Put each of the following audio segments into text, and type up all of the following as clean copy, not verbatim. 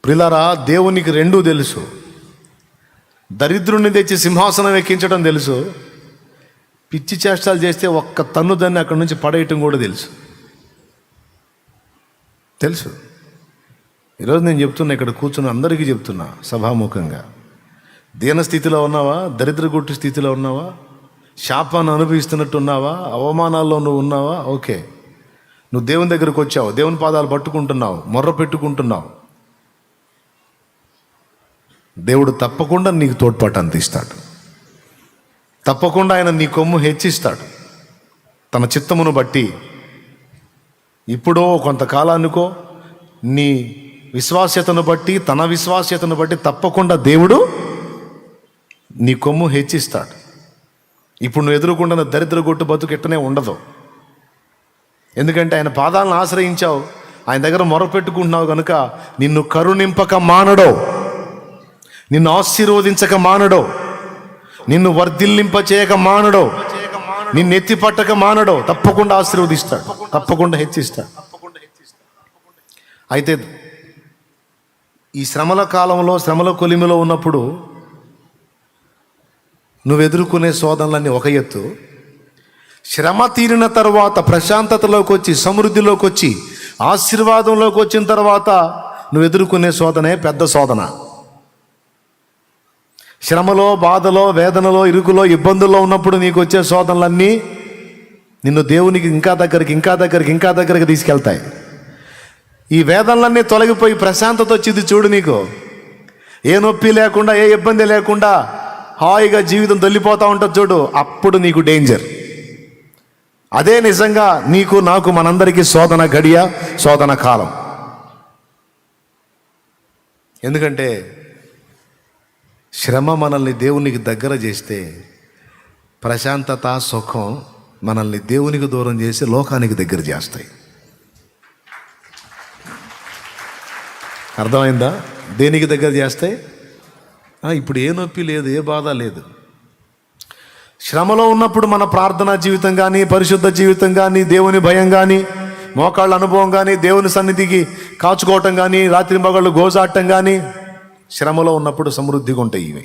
ప్రిలారా, దేవునికి రెండూ తెలుసు. దరిద్రుని తెచ్చి సింహాసనం ఎక్కించడం తెలుసు, పిచ్చి చేష్టాలు చేస్తే ఒక్క తన్నుదాన్ని అక్కడి నుంచి పడేయటం కూడా తెలుసు. ఈరోజు నేను చెప్తున్నా, ఇక్కడ కూర్చున్న అందరికీ చెప్తున్నా సభాముఖంగా, దీనస్థితిలో ఉన్నావా, దరిద్రగుట్టు స్థితిలో ఉన్నావా, శాపాన్ని అనుభవిస్తున్నట్టు ఉన్నావా, అవమానాల్లో నువ్వు ఉన్నావా, ఓకే, నువ్వు దేవుని దగ్గరకు వచ్చావు, దేవుని పాదాలు పట్టుకుంటున్నావు, మొర్ర పెట్టుకుంటున్నావు, దేవుడు తప్పకుండా నీకు తోడ్పాటు అందిస్తాడు. తప్పకుండా ఆయన నీ కొమ్ము హెచ్చిస్తాడు. తన చిత్తమును బట్టి ఇప్పుడో కొంతకాలానికో నీ విశ్వాస్యతను బట్టి, తన విశ్వాస్యతను బట్టి తప్పకుండా దేవుడు నీ కొమ్ము హెచ్చిస్తాడు. ఇప్పుడు నువ్వు ఎదుర్కొంటున్న దరిద్ర గొట్టు బతుకు ఎట్టనే ఉండదు. ఎందుకంటే ఆయన పాదాలను ఆశ్రయించావు, ఆయన దగ్గర మొరపెట్టుకుంటున్నావు కనుక నిన్ను కరుణింపక మానడో, నిన్ను ఆశీర్వదించక మానడో, నిన్ను వర్ధిల్లింప చేయక మానడో, నిన్ను ఎత్తి పట్టక మానడో, తప్పకుండా ఆశీర్వదిస్తాడు, తప్పకుండా హెచ్చిస్తాడు. అయితే ఈ శ్రమల కాలంలో, శ్రమల కొలిమిలో ఉన్నప్పుడు నువ్వు ఎదుర్కొనే శోధనలన్నీ ఒక ఎత్తు, శ్రమ తీరిన తర్వాత ప్రశాంతతలోకి వచ్చి, సమృద్ధిలోకి వచ్చి, ఆశీర్వాదంలోకి వచ్చిన తర్వాత నువ్వు ఎదుర్కొనే శోధనే పెద్ద శోధన. శ్రమలో, బాధలో, వేదనలో, ఇరుకులో, ఇబ్బందుల్లో ఉన్నప్పుడు నీకు వచ్చే శోధనలన్నీ నిన్ను దేవునికి ఇంకా దగ్గరికి తీసుకెళ్తాయి. ఈ వేదనలన్నీ తొలగిపోయి ప్రశాంతత వచ్చింది చూడు, నీకు ఏ నొప్పి లేకుండా, ఏ ఇబ్బంది లేకుండా హాయిగా జీవితం దొల్లిపోతూ ఉంటుంది చూడు, అప్పుడు నీకు డేంజర్. అదే నిజంగా నీకు, నాకు, మనందరికీ శోధన గడియ, శోధన కాలం. ఎందుకంటే శ్రమ మనల్ని దేవునికి దగ్గర చేస్తే, ప్రశాంతత, సుఖం మనల్ని దేవునికి దూరం చేసి లోకానికి దగ్గర చేస్తాయి. అర్థమైందా? దేనికి దగ్గర చేస్తాయి? ఇప్పుడు ఏ నొప్పి లేదు, ఏ బాధ లేదు. శ్రమలో ఉన్నప్పుడు మన ప్రార్థనా జీవితం కానీ, పరిశుద్ధ జీవితం కానీ, దేవుని భయం కానీ, మోకాళ్ళ అనుభవం కానీ, దేవుని సన్నిధికి కాచుకోవటం కానీ, రాత్రి మగళ్ళు గోజాడటం కానీ, శ్రమలో ఉన్నప్పుడు సమృద్ధిగా ఉంటాయి ఇవి.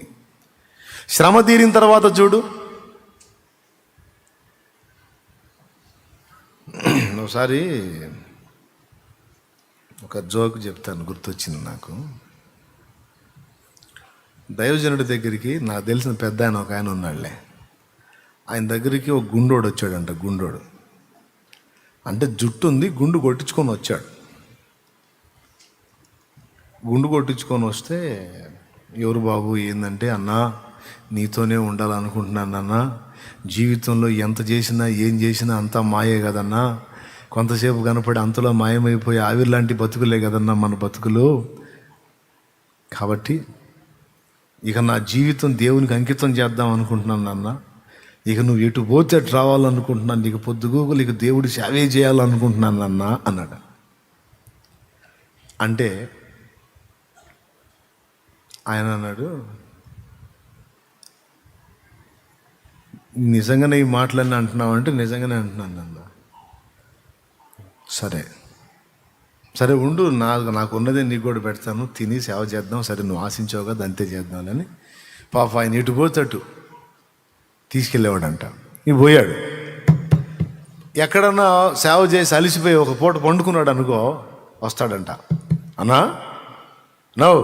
శ్రమ తీరిన తర్వాత చూడు, ఒకసారి ఒక జోక్ చెప్తాను, గుర్తొచ్చింది నాకు. దైవజనుడి దగ్గరికి, నాకు తెలిసిన పెద్ద ఆయన ఒక ఆయన ఉన్నాడులే, ఆయన దగ్గరికి ఒక గుండోడు వచ్చాడంట. గుండోడు అంటే జుట్టు ఉంది, గుండు కొట్టించుకొని వచ్చాడు. గుండు కొట్టించుకొని వస్తే, ఎవరు బాబు ఏందంటే, అన్నా నీతోనే ఉండాలనుకుంటున్నాను అన్నా, జీవితంలో ఎంత చేసినా ఏం చేసినా అంతా మాయే కదన్నా, కొంతసేపు కనపడి అంతలో మాయమైపోయి ఆవిర్లాంటి బతుకులే కదన్నా మన బతుకులు, కాబట్టి ఇక నా జీవితం దేవునికి అంకితం చేద్దాం అనుకుంటున్నాను అన్న, ఇక నువ్వు ఎటు పోతే అటు రావాలనుకుంటున్నాను, నీకు పొద్దుగూకులు ఇక దేవుడి సేవే చేయాలనుకుంటున్నాను అన్న అన్నాడు. అంటే ఆయన అన్నాడు, నిజంగానే ఈ మాటలన్నీ అంటున్నావు అంటే, నిజంగానే అంటున్నాను అన్న. సరే ఉండు, నాకు ఉన్నదే నీకు కూడా పెడతాను, తిని సేవ చేద్దాం, సరే నువ్వు ఆశించావు కదా అంతే చేద్దామని. పాప ఆయన ఇటు పోతాడు తీసుకెళ్ళేవాడంట. ఇవి పోయాడు, ఎక్కడన్నా సేవ చేసి అలిసిపోయి ఒక పూట పండుకున్నాడు అనుకో, వస్తాడంట, అన్నా నవ్వు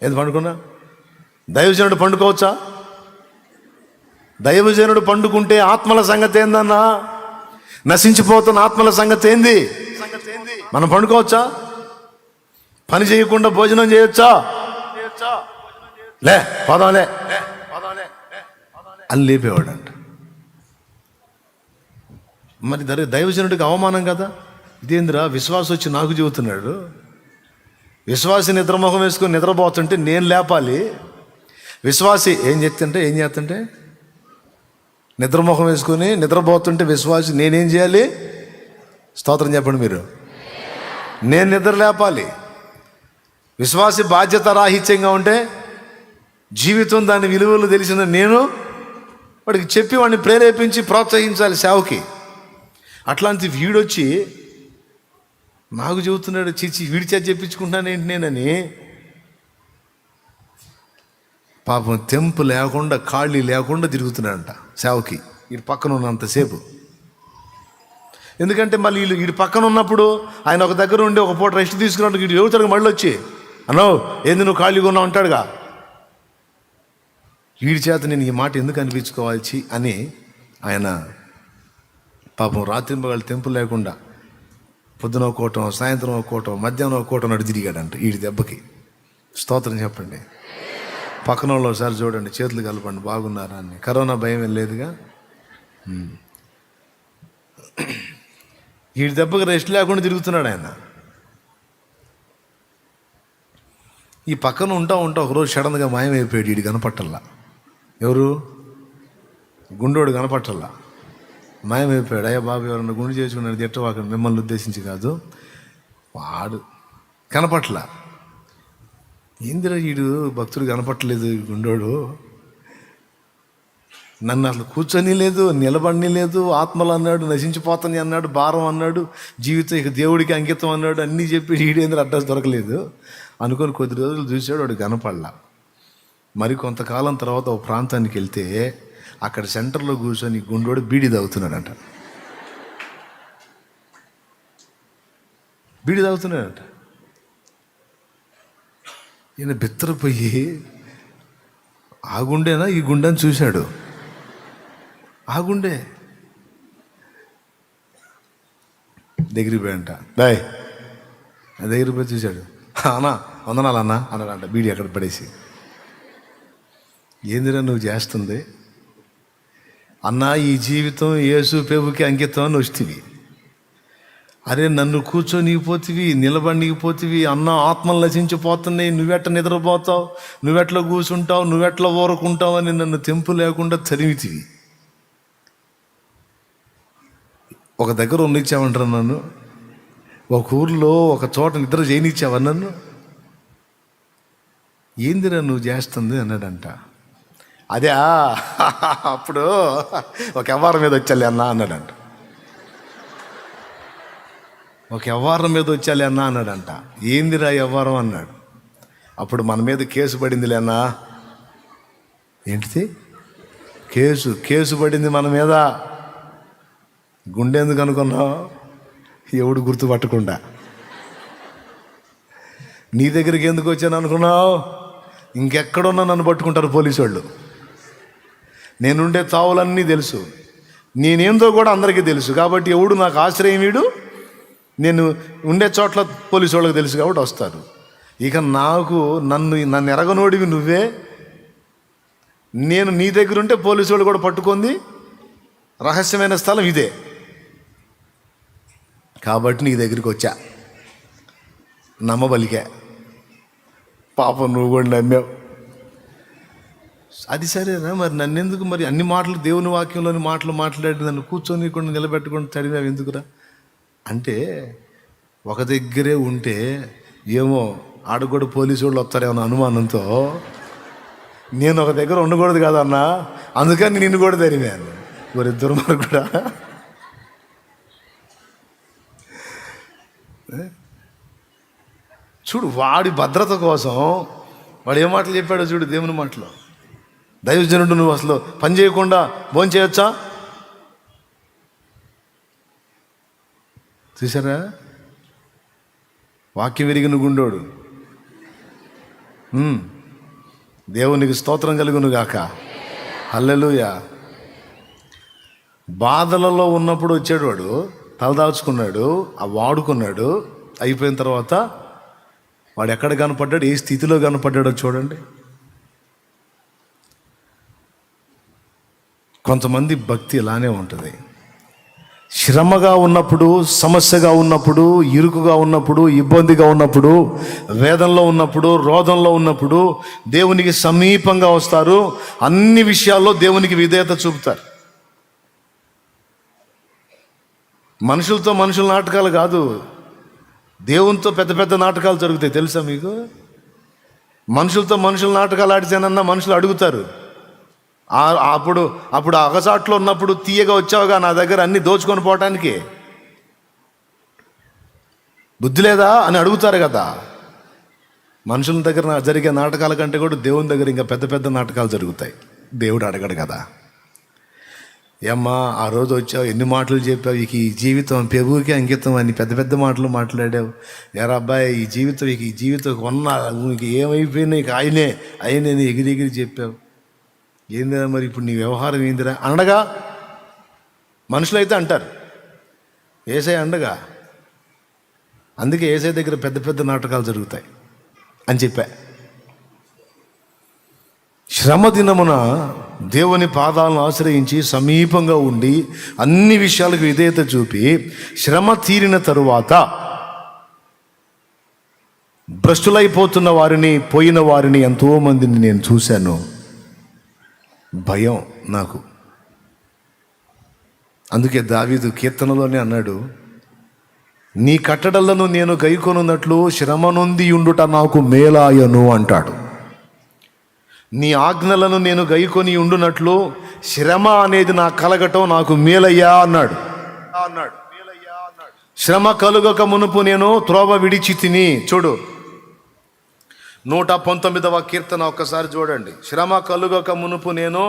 ఏది పండుకున్నా? దైవజనుడు పండుకోవచ్చా? దైవజనుడు పండుకుంటే ఆత్మల సంగతి ఏందన్నా? నశించిపోతున్న ఆత్మల సంగతి ఏంది? మనం పండుకోవచ్చా? పని చేయకుండా భోజనం చేయొచ్చా? లే పదాలే అని లేపేవాడంట. మరి దైవజనుడికి అవమానం కదా. ఇదేందిరా, విశ్వాసం వచ్చి నాకు చెబుతున్నాడు, విశ్వాసి నిద్రమొహం వేసుకొని నిద్రపోతుంటే నేను లేపాలి. విశ్వాసి ఏం చేస్తుంటే నిద్రమొహం వేసుకొని నిద్రపోతుంటే విశ్వాసి నేనేం చేయాలి? స్తోత్రం చెప్పండి మీరు. నేను నిద్ర లేపాలి. విశ్వాసి బాధ్యత రాహిత్యంగా ఉంటే, జీవితం దాని విలువలు తెలిసిన నేను వాడికి చెప్పి వాడిని ప్రేరేపించి ప్రోత్సహించాలి సేవకి. అట్లాంటి వీడొచ్చి నాకు చెబుతున్నాడు, చీచి వీడి చేత చెప్పించుకుంటాను ఏంటి నేనని. పాపం తెంపు లేకుండా ఖాళీ లేకుండా తిరుగుతున్నాడంట సేవకి వీడి పక్కన ఉన్నంతసేపు. ఎందుకంటే మళ్ళీ వీడి పక్కన ఉన్నప్పుడు ఆయన ఒక దగ్గర ఉండి ఒక పూట రెస్ట్ తీసుకున్నట్టు వీడు ఎవరుతాడు మళ్ళీ వచ్చి, అన్నో ఏంది నువ్వు ఖాళీగా ఉన్నావు అంటాడుగా. వీడి చేత నేను ఈ మాట ఎందుకు అనిపించుకోవాల్సి అని ఆయన పాపం రాత్రి పగలు తెంపు లేకుండా పొద్దున ఒక్కోటం, సాయంత్రం ఒక్కోటం, మధ్యాహ్నం ఒక్కోటం నడు తిరిగాడంట వీడి దెబ్బకి. స్తోత్రం చెప్పండి. పక్కన వాళ్ళు ఒకసారి చూడండి, చేతులు కలపండి, బాగున్నారా అని. కరోనా భయం ఏం లేదుగా. వీడి దెబ్బకి రెస్ట్ లేకుండా తిరుగుతున్నాడు ఆయన. ఈ పక్కన ఉంటా ఒకరోజు సడన్గా మాయమైపోయాడు. వీడు కనపట్టల్లా. ఎవరు? గుండోడు కనపట్టల్లా, మాయమైపోయాడు. అయ్యా బాబు ఎవరన్నా గుండు చేసుకున్నాడు తిట్టవాకండి, మిమ్మల్ని ఉద్దేశించి కాదు. వాడు కనపట్లా. ఏందిరా వీడు భక్తుడు కనపట్టలేదు గుండోడు, నన్ను అసలు కూర్చొని లేదు, నిలబడి లేదు, ఆత్మలు అన్నాడు, నశించిపోతాని అన్నాడు, భారం అన్నాడు, జీవితం ఇక దేవుడికి అంకితం అన్నాడు, అన్నీ చెప్పి వీడేంద్ర అడ్రస్ దొరకలేదు అనుకొని కొద్ది రోజులు చూశాడు. వాడు కనపడలా. మరి కొంతకాలం తర్వాత ఒక ప్రాంతానికి వెళ్తే అక్కడ సెంటర్లో కూర్చొని గుండోడు బీడి తాగుతున్నాడంట. బీడి తాగుతున్నాడంట. ఈయన బిత్తరపోయి ఆ గుండెనా ఈ గుండెని చూశాడు. ఆ గుండె దగ్గరికి పోయంట. బాయ్ దగ్గరికి పోయి చూశాడు. అన్నా వందనాలన్నా అన్నాడంట బీడి అక్కడ పడేసి. ఏందిరా నువ్వు చేస్తుంది? అన్నా ఈ జీవితం యేసు ప్రభుకి అంకితం అని వస్తేవి. అరే నన్ను కూర్చొనిపోతివి, నిలబడిపోతివి, అన్న ఆత్మలు నశించిపోతున్నాయి, నువ్వెట్ట నిద్రపోతావు, నువ్వెట్లా కూర్చుంటావు, నువ్వెట్లా ఊరుకుంటావు అని నన్ను తెంపు లేకుండా తరిమితివి. ఒక దగ్గర ఉన్నిచ్చావంటారు నన్ను, ఒక ఊర్లో ఒక చోట నిద్ర చేయనిచ్చావా నన్ను? ఏందిరా నువ్వు చేస్తుంది అన్నాడంట. అదే అప్పుడు ఒక వ్యవహారం మీద వచ్చాలి అన్న అన్నాడంట. ఒక వ్యవహారం మీద వచ్చాలి అన్న అన్నాడంట. ఏందిరా వ్యవహారం అన్నాడు. అప్పుడు మన మీద కేసు పడిందిలే అన్నా. ఏంటిది? కేసు పడింది మన మీద. గుండె ఎందుకు అనుకున్నావు? ఎవడు గుర్తుపట్టకుండా. నీ దగ్గరికి ఎందుకు వచ్చాను అనుకున్నావు? ఇంకెక్కడున్నా నన్ను పట్టుకుంటారు పోలీసు వాళ్ళు. నేనుండే తావులన్నీ తెలుసు, నేనేందో కూడా అందరికీ తెలుసు. కాబట్టి ఎవడు నాకు ఆశ్రయం వీడు, నేను ఉండే చోట్ల పోలీసు వాళ్ళకి తెలుసు కాబట్టి వస్తారు. ఇక నన్ను ఎరగనోడివి నువ్వే. నేను నీ దగ్గర ఉంటే పోలీసు వాళ్ళు కూడా పట్టుకుంది. రహస్యమైన స్థలం ఇదే కాబట్టి నీ దగ్గరికి వచ్చా, నమ్మబలికా. పాపం నువ్వు కూడా నమ్మావు. అది సరేనా, మరి నన్నెందుకు మరి అన్ని మాటలు దేవుని వాక్యంలోని మాటలు మాట్లాడి నన్ను కూర్చొని కూడా నిలబెట్టుకొని చదివావు ఎందుకురా అంటే, ఒక దగ్గరే ఉంటే ఏమో ఆడ కూడా పోలీసు వాళ్ళు వస్తారేమో అనుమానంతో నేను ఒక దగ్గర ఉండకూడదు కదన్నా, అందుకని నిన్ను కూడా తరిమాను. వారిద్దరు మరి కూడా చూడు, వాడి భద్రత కోసం వాడు ఏ మాటలు చెప్పాడో చూడు. దేవుని మాటలో, దైవజనుడు నువ్వు అసలు పని చేయకుండా భోంచేయొచ్చా? చూసారా? వాక్యం విరిగిన గుండోడు. దేవునికి స్తోత్రం కలుగును గాక. హల్లెలూయా. బాధలలో ఉన్నప్పుడు వచ్చాడు వాడు, తలదాచుకున్నాడు, ఆ వాడుకున్నాడు. అయిపోయిన తర్వాత వాడు ఎక్కడ కనపడ్డాడు, ఏ స్థితిలో కనపడ్డాడో చూడండి. కొంతమంది భక్తి ఇలానే ఉంటుంది. శ్రమగా ఉన్నప్పుడు, సమస్యగా ఉన్నప్పుడు, ఇరుకుగా ఉన్నప్పుడు, ఇబ్బందిగా ఉన్నప్పుడు, వేదనలో ఉన్నప్పుడు, రోదంలో ఉన్నప్పుడు దేవునికి సమీపంగా వస్తారు. అన్ని విషయాల్లో దేవునికి విధేయత చూపుతారు. మనుషులతో మనుషుల నాటకాలు కాదు, దేవునితో పెద్ద పెద్ద నాటకాలు జరుగుతాయి. తెలుసా మీకు? మనుషులతో మనుషుల నాటకాలు ఆడితేనన్నా మనుషులు అడుగుతారు. అప్పుడు అగసాట్లో ఉన్నప్పుడు తీయగా వచ్చావుగా నా దగ్గర అన్ని దోచుకొని పోవటానికి, బుద్ధి లేదా అని అడుగుతారు కదా. మనుషుల దగ్గర జరిగే నాటకాల కంటే కూడా దేవుని దగ్గర ఇంకా పెద్ద పెద్ద నాటకాలు జరుగుతాయి. దేవుడు అడగడు కదా, ఏమ్మా ఆ రోజు వచ్చావు, ఎన్ని మాటలు చెప్పావు, ఇక ఈ జీవితం పెరుగుకి అంకితం అని పెద్ద పెద్ద మాటలు మాట్లాడావు. ఎరా అబ్బాయి, ఈ జీవితం కొన్నా నీకు ఏమైపోయినా ఇక ఆయనే ఎగిరి చెప్పావు. ఏందిరా మరి ఇప్పుడు నీ వ్యవహారం ఏందిరా అనగా మనుషులైతే అంటారు. ఏసై అండగా, అందుకే ఏసై దగ్గర పెద్ద పెద్ద నాటకాలు జరుగుతాయి అని చెప్పా. శ్రమ దినమున దేవుని పాదాలను ఆశ్రయించి సమీపంగా ఉండి అన్ని విషయాలకు విధేయత చూపి శ్రమ తీరిన తరువాత భ్రష్టులైపోతున్న వారిని, పోయిన వారిని ఎంతోమందిని నేను చూశాను. భయం నాకు. అందుకే దావీదు కీర్తనలోనే అన్నాడు, నీ కట్టడలను నేను గైకొనున్నట్లు శ్రమ నొంది ఉండుట నాకు మేలాయను అంటాడు. నీ ఆజ్ఞలను నేను గైకొని ఉండునట్లు శ్రమ అనేది నా కలగటం నాకు మేలయ్యా అన్నాడు. శ్రమ కలుగక మునుపు నేను త్రోవ విడిచి తిని. చూడు 119వ కీర్తన ఒక్కసారి చూడండి. శ్రమ కలుగక మునుపు నేను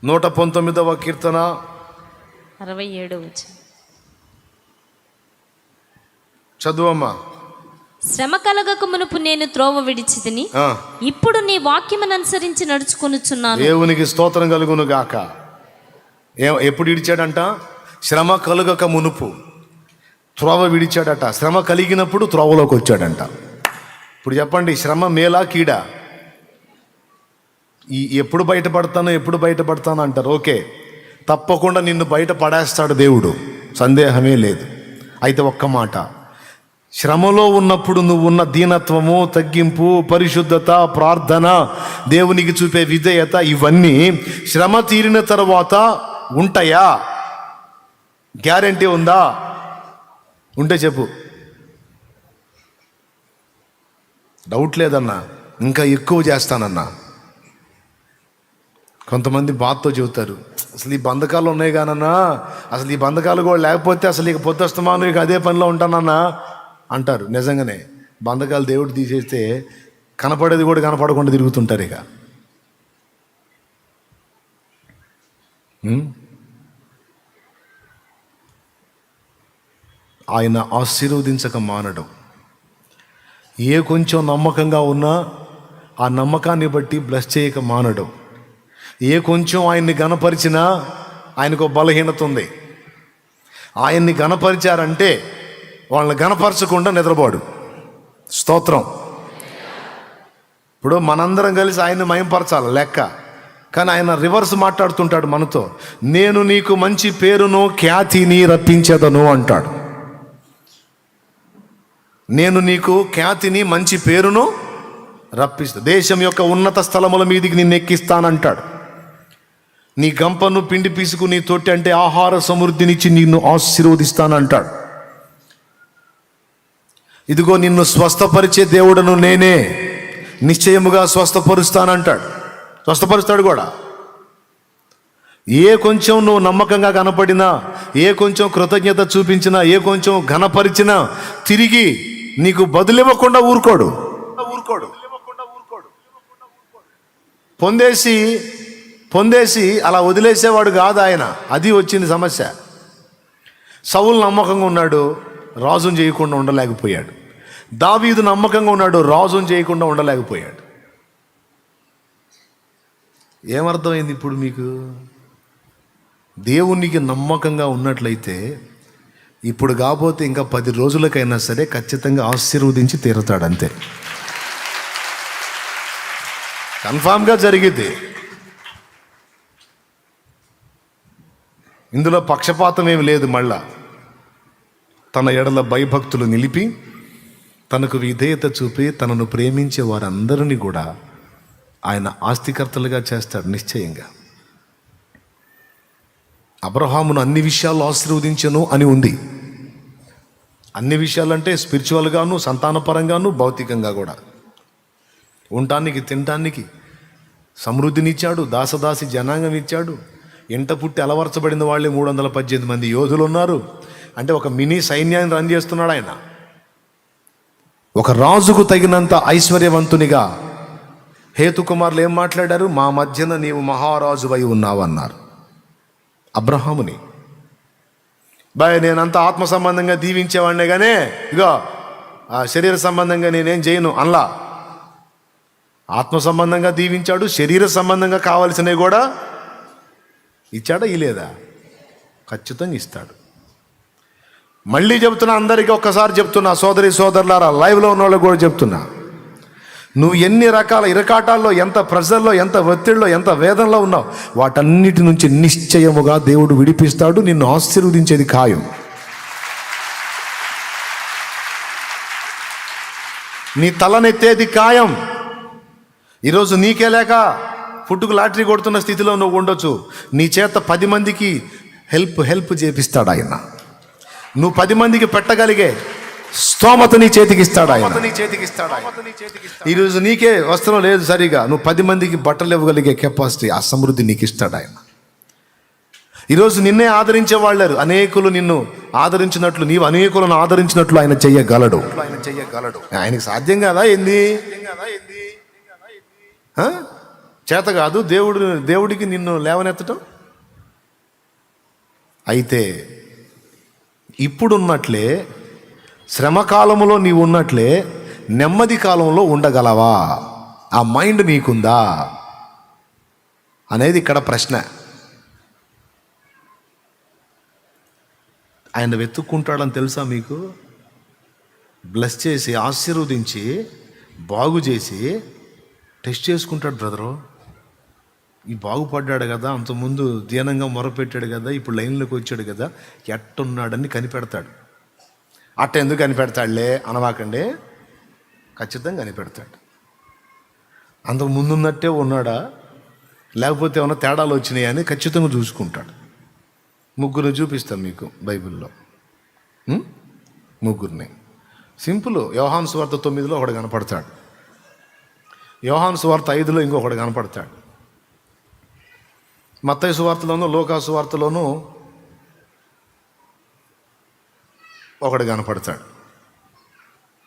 119వ కీర్తన 67 చదువమ్మా. శ్రమ కలగక మునుపు నేను త్రోవ విడిచి తిని, ఇప్పుడు నీ వాక్యమును అనుసరించి నడుచుకొనుచున్నాను. దేవునికి స్తోత్రం కలుగును గాక. ఎప్పుడు విడిచాడంట? శ్రమ కలుగక మునుపు త్రోవ విడిచాడట. శ్రమ కలిగినప్పుడు త్రోవలోకి వచ్చాడంట. ఇప్పుడు చెప్పండి, శ్రమ మేలా కీడా? ఎప్పుడు బయటపడతాను అంటారు. ఓకే, తప్పకుండా నిన్ను బయట పడేస్తాడు దేవుడు, సందేహమే లేదు. అయితే ఒక్క మాట, శ్రమలో ఉన్నప్పుడు నువ్వు ఉన్న దీనత్వము, తగ్గింపు, పరిశుద్ధత, ప్రార్థన, దేవునికి చూపే విధేయత, ఇవన్నీ శ్రమ తీరిన తర్వాత ఉంటాయా? గ్యారెంటీ ఉందా? ఉంటే చెప్పు. డౌట్ లేదన్నా, ఇంకా ఎక్కువ చేస్తానన్నా. కొంతమంది బాధతో చెబుతారు, అసలు ఈ బంధకాలు ఉన్నాయి కానన్నా, అసలు ఈ బంధకాలు కూడా లేకపోతే అసలు ఇక పొద్దుస్తమాను ఇక అదే పనిలో ఉంటానన్నా అంటారు. నిజంగానే బంధకాలు దేవుడు తీసేస్తే కనపడేది కూడా కనపడకుండా తిరుగుతుంటారు. ఇక ఆయన ఆశీర్వదించక మానడం. ఏ కొంచెం నమ్మకంగా ఉన్నా ఆ నమ్మకాన్ని బట్టి బ్లెస్ చేయక మానడం. ఏ కొంచెం ఆయన్ని గణపరిచినా ఆయనకు బలహీనత ఉంది. ఆయన్ని గణపరిచారంటే వాళ్ళని గణపరచకుండా నిద్రపోడు. స్తోత్రం. ఇప్పుడు మనందరం కలిసి ఆయన్ని మయంపరచాలి లెక్క, కానీ ఆయన రివర్స్ మాట్లాడుతుంటాడు మనతో. నేను నీకు మంచి పేరును ఖ్యాతిని రప్పించేదను అంటాడు. నేను నీకు ఖ్యాతిని మంచి పేరును రప్పిస్తా, దేశం యొక్క ఉన్నత స్థలముల మీదికి నిన్ను ఎక్కిస్తానంటాడు. నీ గంపను పిండి పీసుకు నీ తొట్టి అంటే ఆహార సమృద్ధినిచ్చి నిన్ను ఆశీర్వదిస్తానంటాడు. ఇదిగో నిన్ను స్వస్థపరిచే దేవుడను నేనే, నిశ్చయముగా స్వస్థపరుస్తానంటాడు. స్వస్థపరుస్తాడు కూడా. ఏ కొంచెం నువ్వు నమ్మకంగా కనపడినా, ఏ కొంచెం కృతజ్ఞత చూపించినా, ఏ కొంచెం ఘనపరిచినా తిరిగి నీకు బదులివ్వకుండా ఊరుకోడు. పొందేసి అలా వదిలేసేవాడు కాదు ఆయన. అది వచ్చింది సమస్య. సౌలు నమ్మకంగా ఉన్నాడు, రాజును చేయకుండా ఉండలేకపోయాడు. దావీదు నమ్మకంగా ఉన్నాడు, రాజును చేయకుండా ఉండలేకపోయాడు. ఏమర్థమైంది ఇప్పుడు మీకు? దేవునికి నమ్మకంగా ఉన్నట్లయితే ఇప్పుడు కాకపోతే ఇంకా 10 రోజులకైనా సరే ఖచ్చితంగా ఆశీర్వదించి తీరుతాడు. అంతే, కన్ఫామ్గా జరిగిద్ది. ఇందులో పక్షపాతం ఏమి లేదు. మళ్ళా తన ఎడల భయభక్తులు నిలిపి, తనకు విధేయత చూపి, తనను ప్రేమించే వారందరినీ కూడా ఆయన ఆస్తికర్తలుగా చేస్తాడు నిశ్చయంగా. అబ్రహామును అన్ని విషయాల్లో ఆశీర్వదించను అని ఉంది. అన్ని విషయాలంటే స్పిరిచువల్గాను, సంతానపరంగాను, భౌతికంగా కూడా. ఉండటానికి, తినటానికి సమృద్ధినిచ్చాడు. దాసదాసి జనాంగం ఇచ్చాడు. ఇంట పుట్టి అలవర్చబడిన వాళ్ళే 318 మంది యోధులు ఉన్నారు. అంటే ఒక మినీ సైన్యాన్ని రన్ చేస్తున్నాడు ఆయన. ఒక రాజుకు తగినంత ఐశ్వర్యవంతునిగా హేతుకుమారులు ఏం మాట్లాడారు? మా మధ్యన నీవు మహారాజువై ఉన్నావు అన్నారు అబ్రహాముని. బాయ్ నేనంతా ఆత్మ సంబంధంగా దీవించేవాడినే కానీ ఇగో ఆ శరీర సంబంధంగా నేనేం చేయను అన్లా. ఆత్మ సంబంధంగా దీవించాడు, శరీర సంబంధంగా కావాల్సినవి కూడా ఇచ్చాడా? ఇలేదా? ఖచ్చితంగా ఇస్తాడు. మళ్ళీ చెప్తున్నా, అందరికీ ఒక్కసారి చెప్తున్నా, సోదరి సోదరులారా, లైవ్లో ఉన్న వాళ్ళకి కూడా చెప్తున్నా, నువ్వు ఎన్ని రకాల ఇరకాటాల్లో, ఎంత ప్రెజర్లో, ఎంత ఒత్తిడిలో, ఎంత వేదనలో ఉన్నావు, వాటన్నిటి నుంచి నిశ్చయముగా దేవుడు విడిపిస్తాడు. నిన్ను ఆశీర్వదించేది ఖాయం. నీ తలనెత్తేది ఖాయం. ఈరోజు నీకే లేక పుట్టుకు లాటరీ కొడుతున్న స్థితిలో నువ్వు ఉండొచ్చు. నీ చేత 10 మందికి హెల్ప్ చేపిస్తాడు ఆయన. నువ్వు 10 మందికి పెట్టగలిగే స్తోమత నీ చేతికి ఇస్తాడు ఆయన. ఈరోజు నీకే వస్త్రం లేదు సరిగా, నువ్వు 10 మందికి బట్టలు ఇవ్వగలిగే కెపాసిటీ, ఆ సమృద్ధి నీకు ఇస్తాడు ఆయన. ఈరోజు నిన్నే ఆదరించే వాళ్ళారు, అనేకులు నిన్ను ఆదరించినట్లు నీవు అనేకులను ఆదరించినట్లు ఆయన చెయ్యగలడు. ఆయనకి సాధ్యం కాదా ఏంది? చేత కాదు దేవుడికి నిన్ను లేవనెత్తటం. అయితే ఇప్పుడున్నట్లే శ్రమకాలంలో నీవు ఉన్నట్లే నెమ్మది కాలంలో ఉండగలవా? ఆ మైండ్ నీకుందా అనేది ఇక్కడ ప్రశ్న. ఆయన వెతుక్కుంటాడని తెలుసా మీకు? బ్లెస్ చేసి, ఆశీర్వదించి, బాగు చేసి టెస్ట్ చేసుకుంటాడు. బ్రదరు ఈ బాగుపడ్డాడు కదా, అంతకుముందు దీనంగా మొరపెట్టాడు కదా, ఇప్పుడు లైన్లోకి వచ్చాడు కదా, ఎట్టున్నాడని కనిపెడతాడు. అట్ట ఎందుకు కనిపెడతాడులే అనవాకండి, ఖచ్చితంగా కనిపెడతాడు. అంతకు ముందున్నట్టే ఉన్నాడా, లేకపోతే ఏమైనా తేడాలు వచ్చినాయా అని ఖచ్చితంగా చూసుకుంటాడు. ముగ్గురు చూపిస్తాను మీకు బైబిల్లో, ముగ్గురిని. సింపుల్. యోహాను సువార్త 9లో ఒకడు కనపడతాడు, యోహాను సువార్త 5లో ఇంకొకడు కనపడతాడు, మత్తయి సువార్తలోనూ లూకా సువార్తలోనూ ఒకడు కనపడతాడు.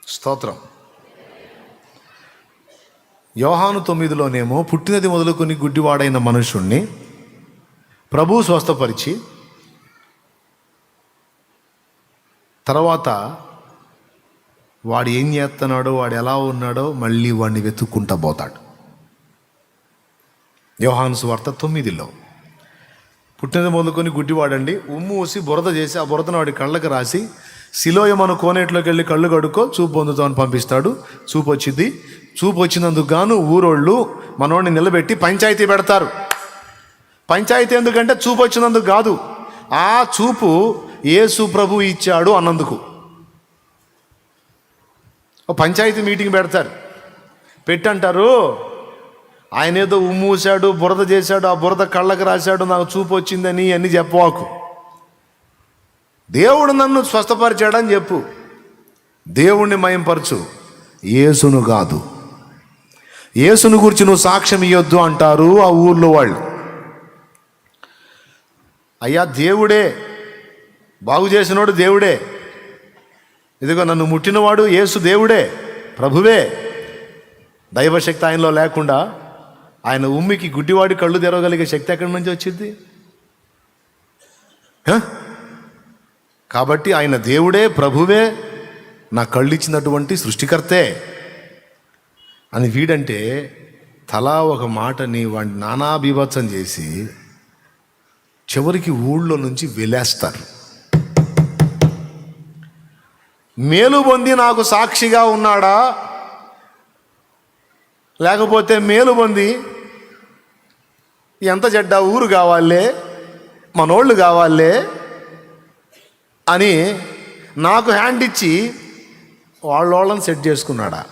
స్తోత్రం. యోహాను 9లోనేమో పుట్టినది మొదలుకొని గుడ్డివాడైన మనుషుణ్ణి ప్రభువు స్వస్థపరిచి, తర్వాత వాడు ఏం చేస్తున్నాడో, వాడు ఎలా ఉన్నాడో మళ్ళీ వాడిని వెతుక్కుంటా పోతాడు. యోహాను సువార్త 9లో పుట్టినది మొదలుకొని గుడ్డివాడండి, ఉమ్ము ఊసి బురద చేసి ఆ బురదను వాడి కళ్ళకి రాసి, సిలోయమను కోనేట్లోకి వెళ్ళి కళ్ళు కడుక్కో, చూపు పొందుతామని పంపిస్తాడు. చూపు వచ్చింది. చూపు వచ్చినందుకు గాను ఊరోళ్ళు మనోడిని నిలబెట్టి పంచాయతీ పెడతారు. పంచాయతీ ఎందుకంటే చూపు వచ్చినందుకు కాదు, ఆ చూపు యేసు ప్రభు ఇచ్చాడు అన్నందుకు పంచాయతీ మీటింగ్ పెడతారు. పెట్టంటారు, ఆయన ఏదో ఉమ్మూసాడు, బురద చేశాడు, ఆ బురద కళ్ళకు రాశాడు, నాకు చూపు వచ్చిందని అన్నీ చెప్పవాకు. దేవుడు నన్ను స్వస్థపరిచాడని చెప్పు, దేవుణ్ణి మయంపరచు, యేసును కాదు. యేసును గురించి నువ్వు సాక్ష్యం ఇవ్వద్దు అంటారు ఆ ఊర్లో వాళ్ళు. అయ్యా దేవుడే, బాగు చేసినోడు దేవుడే, ఇదిగో నన్ను ముట్టినవాడు యేసు దేవుడే, ప్రభువే. దైవశక్తి ఆయనలో లేకుండా ఆయన ఉమ్మికి గుడ్డివాడి కళ్ళు తెరవగలిగే శక్తి ఎక్కడి నుంచి వచ్చింది? కాబట్టి ఆయన దేవుడే, ప్రభువే, నా కళ్ళు ఇచ్చినటువంటి సృష్టికర్తే అని వీడంటే తలా ఒక మాటని వాడిని నానా బీభత్సం చేసి చివరికి ఊళ్ళో నుంచి వెలేస్తారు. మేలు పొంది నాకు సాక్షిగా ఉన్నాడా, లేకపోతే మేలు పొంది ఎంత చెడ్డ ఊరు కావాలే, మనోళ్ళు కావాలే అని నాకు హ్యాండ్ ఇచ్చి వాళ్ళని సెట్ చేసుకున్నాడా?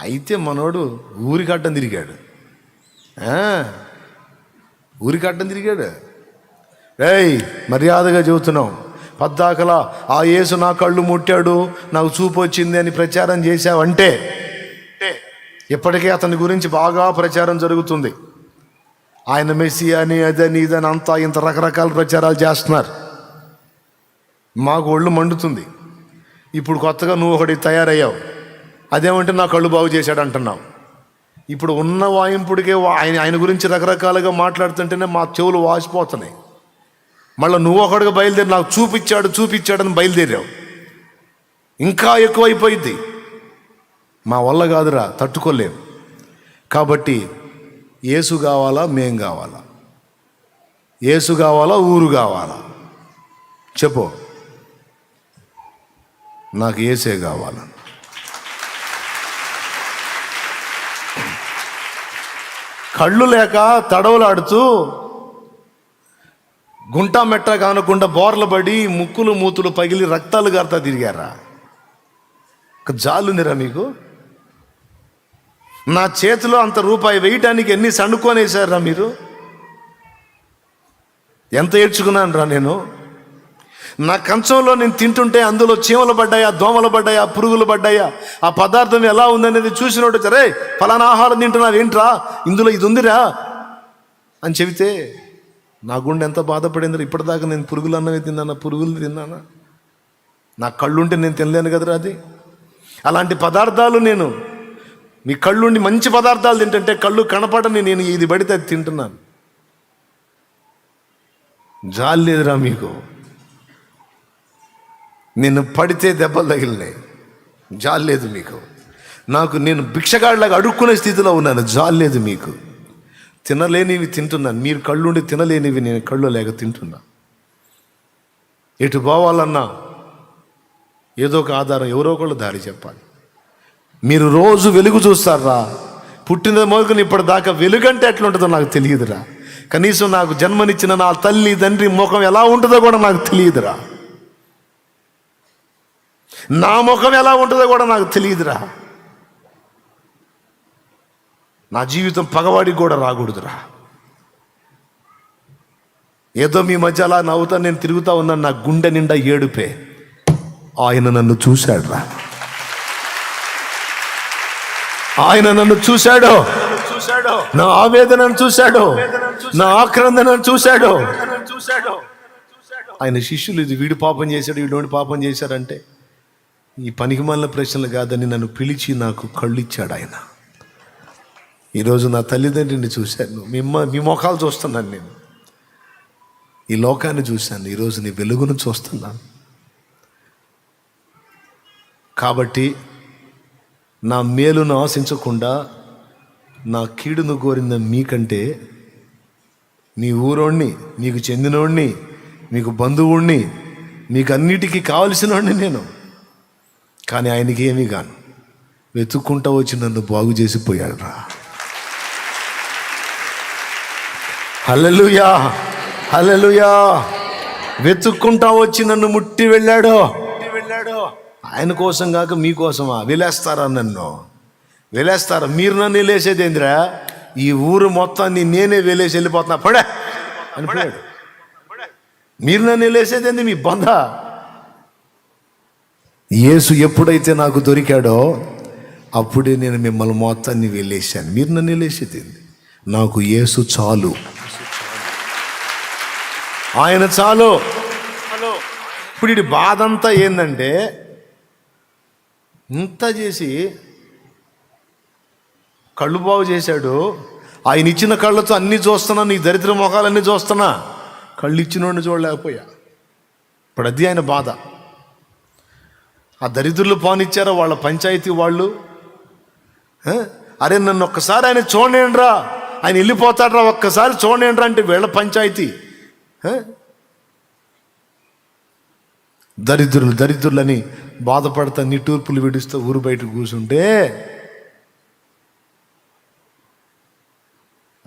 అయితే మనోడు ఊరికట్టం తిరిగాడు, ఊరికట్టం తిరిగాడు. ఏయ్ మర్యాదగా చెబుతున్నాం, పద్దాకలా ఆ యేసు నా కళ్ళు ముట్టాడు, నాకు చూపు వచ్చింది అని ప్రచారం చేశావంటే ఇప్పటికే అతని గురించి బాగా ప్రచారం జరుగుతుంది. ఆయన మెస్సీ అని అదని ఇదని అంతా ఇంత రకరకాల ప్రచారాలు చేస్తున్నారు. మాకు ఒళ్ళు మండుతుంది. ఇప్పుడు కొత్తగా నువ్వు ఒకటి తయారయ్యావు, అదేమంటే నా కళ్ళు బాగు చేశాడు అంటున్నావు. ఇప్పుడు ఉన్న వాయింపుడికే ఆయన గురించి రకరకాలుగా మాట్లాడుతుంటేనే మా చెవులు వాసిపోతున్నాయి. మళ్ళీ నువ్వు ఒకటిగా బయలుదేరి నాకు చూపించాడని బయలుదేరావు. ఇంకా ఎక్కువైపోయింది. మా వల్ల కాదురా, తట్టుకోలేం. కాబట్టి యేసు కావాలా, మేం కావాలా? యేసు కావాలా, ఊరు కావాలా? చెప్పు. నాకు యేసే కావాలా. కళ్ళు లేక తడవలాడుతూ గుంటా మెట్ట కానకుండా బోర్ల పడి ముక్కులు మూతులు పగిలి రక్తాలు గారుతా తిరిగారా? జాలుందిరా మీకు? నా చేతిలో అంత రూపాయి వేయటానికి ఎన్ని సణుకొనేసారా మీరు? ఎంత ఏడ్చుకున్నాను రా నేను. నా కంచంలో నేను తింటుంటే అందులో చీమలు పడ్డాయా, దోమలు పడ్డాయా, పురుగులు పడ్డాయా, ఆ పదార్థం ఎలా ఉందనేది చూసినట్టు సరే ఫలానా ఆహారం తింటున్నావు ఏంట్రా, ఇందులో ఇది ఉందిరా అని చెబితే నా గుండె ఎంత బాధపడింది. ఇప్పటిదాకా నేను పురుగులు అన్నవి తిన్నానా, పురుగులు తిన్నానా? నా కళ్ళుంటే నేను తినలేను కదరా అది. అలాంటి పదార్థాలు నేను మీ కళ్ళుండి మంచి పదార్థాలు తింటుంటే కళ్ళు కనపడని నేను ఇది పడితే అది తింటున్నాను. జాలి లేదురా మీకు? నేను పడితే దెబ్బలు తగిలినాయి, జాలి లేదు మీకు. నేను భిక్షగాడిలాగా అడుక్కునే స్థితిలో ఉన్నాను, జాలి లేదు మీకు. తినలేనివి తింటున్నాను, మీరు కళ్ళుండి తినలేనివి నేను కళ్ళు లేక తింటున్నా. ఎటు పోవాలన్నా ఏదో ఒక ఆధారం, ఎవరో ఒకళ్ళు దారి చెప్పాలి. మీరు రోజు వెలుగు చూస్తారా? పుట్టిన మొదలుకొని ఇప్పటిదాకా వెలుగంటే ఎట్లుంటుందో నాకు తెలియదురా. కనీసం నాకు జన్మనిచ్చిన నా తల్లి తండ్రి ముఖం ఎలా ఉంటుందో కూడా నాకు తెలియదురా. నా ముఖం ఎలా ఉంటుందో కూడా నాకు తెలియదురా. నా జీవితం పగవాడికి కూడా రాకూడదురా. ఏదో మీ మధ్య అలా నవ్వుతా నేను తిరుగుతా ఉన్నాను, నా గుండె నిండా ఏడుపే. ఆయన నన్ను చూశాడు రా. ఆయన నన్ను చూశాడు, నా ఆవేదనను చూశాడు, నా ఆక్రందనను చూశాడు. ఆయన శిష్యులు ఇది వీడు పాపం చేశాడు, వీడోడి పాపం చేశాడంటే ఈ పనికిమాలిన ప్రశ్నలు కాదని నన్ను పిలిచి నాకు కళ్ళు ఇచ్చాడు ఆయన. ఈరోజు నా తల్లిదండ్రిని చూశాను, మీ ముఖాలు చూస్తున్నాను, నేను ఈ లోకాన్ని చూశాను, ఈరోజు నీ వెలుగును చూస్తున్నాను. కాబట్టి నా మేలును ఆశించకుండా నా కీడును కోరిన మీకంటే మీ ఊరోణ్ణి, మీకు చెందినోడిని, మీకు బంధువుణ్ణి, మీకు అన్నిటికీ కావలసినోడిని నేను. కానీ ఆయనకి ఏమీ కాను, వెతుక్కుంటా వచ్చి నన్ను బాగు చేసిపోయాడు రా. హల్లెలూయా, హల్లెలూయా. వెతుక్కుంటా వచ్చి నన్ను ముట్టి వెళ్ళాడు. ఆయన కోసం కాక మీకోసమా? వెలేస్తారా నన్ను? వెలేస్తారా? మీరు నన్ను వెళ్ళేసేది ఏందిరా? ఈ ఊరు మొత్తాన్ని నేనే వెలేసి వెళ్ళిపోతున్నా పడే అనిపోయాడు. మీరు నన్ను వెళ్ళేసేది ఏంది? మీ బంధ. యేసు ఎప్పుడైతే నాకు దొరికాడో అప్పుడే నేను మిమ్మల్ని మొత్తాన్ని వెళ్ళేసాను. మీరు నన్ను వెళ్ళేసేది ఏంది? నాకు యేసు చాలు, ఆయన చాలు. ఇప్పుడు ఈ బాధ అంతా ఏంటంటే, ఇంత చేసి కళ్ళు బాగు చేశాడు. ఆయన ఇచ్చిన కళ్ళతో అన్నీ చూస్తున్నా, నీ దరిద్ర ముఖాలన్నీ చూస్తున్నా, కళ్ళు ఇచ్చినోడిని చూడలేకపోయా. ఇప్పుడు అది ఆయన బాధ. ఆ దరిద్రులు పానిచ్చారా వాళ్ళ పంచాయతీ వాళ్ళు? అరే నన్ను ఒక్కసారి ఆయన చూడండిరా, ఆయన వెళ్ళిపోతాడ్రా, ఒక్కసారి చూడండిరా అంటే వీళ్ళ పంచాయతీ. దరిద్రులని బాధపడతా నిట్టూర్పులు విడుస్తూ ఊరు బయట కూర్చుంటే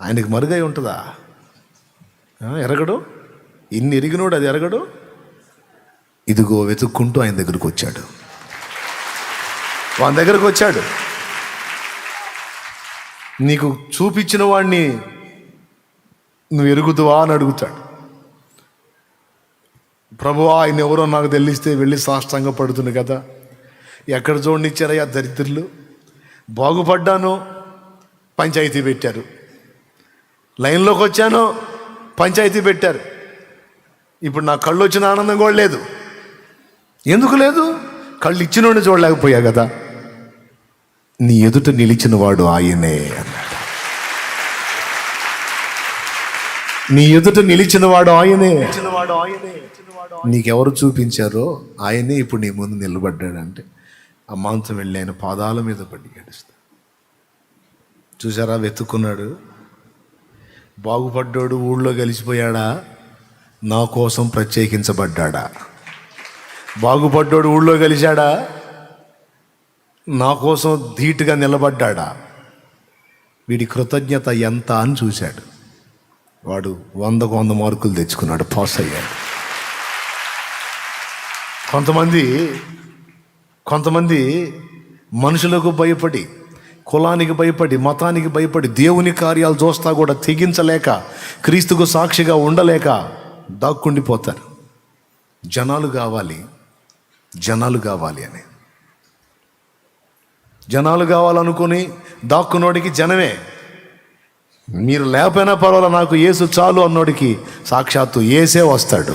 ఆయనకి మరుగై ఉంటుందా? ఎరగడు. ఇన్ని ఎరిగినోడు అది ఎరగడు. ఇదిగో వెతుక్కుంటూ ఆయన దగ్గరకు వచ్చాడు, వాని దగ్గరకు వచ్చాడు. నీకు చూపించిన వాడిని నువ్వు ఎరుగుతావా అని అడుగుతాడు. ప్రభువా, ఆయన ఎవరో నాకు తెలిస్తే వెళ్ళి సాష్టాంగ పడుతుంది కదా. ఎక్కడ చూడనిచ్చారయ్యా దరిద్రులు? బాగుపడ్డాను, పంచాయతీ పెట్టారు. లైన్లోకి వచ్చాను, పంచాయతీ పెట్టారు. ఇప్పుడు నా కళ్ళు వచ్చిన ఆనందం కూడా లేదు. ఎందుకు లేదు? కళ్ళు ఇచ్చినోడిని చూడలేకపోయా కదా. నీ ఎదుట నిలిచిన వాడు ఆయనే అన్నాడు. నీ ఎదుట నిలిచిన వాడు ఆయనే. నీకెవరు చూపించారో ఆయనే ఇప్పుడు నీ ముందు నిలబడ్డాడంటే ఆ మాంసం వెళ్ళి ఆయన పాదాల మీద పడి ఏడుస్తాడు. చూసారా, వెతుక్కున్నాడు. బాగుపడ్డాడు, ఊళ్ళో కలిసిపోయాడా? నా కోసం ప్రత్యేకించబడ్డాడా? బాగుపడ్డాడు, ఊళ్ళో కలిశాడా? నా కోసం ధీటుగా నిలబడ్డాడా? వీడి కృతజ్ఞత ఎంత అని చూశాడు. వాడు 100కు 100 మార్కులు తెచ్చుకున్నాడు, పాస్ అయ్యాడు. కొంతమంది మనుషులకు భయపడి, కులానికి భయపడి, మతానికి భయపడి, దేవుని కార్యాలు చూస్తా కూడా తెగించలేక, క్రీస్తుకు సాక్షిగా ఉండలేక దాక్కుండిపోతారు. జనాలు కావాలి అని. జనాలు కావాలనుకుని దాక్కునోడికి జనమే. మీరు లేకపోయినా పర్వాలేదు, నాకు యేసు చాలు అన్నోడికి సాక్షాత్తు యేసే వస్తాడు.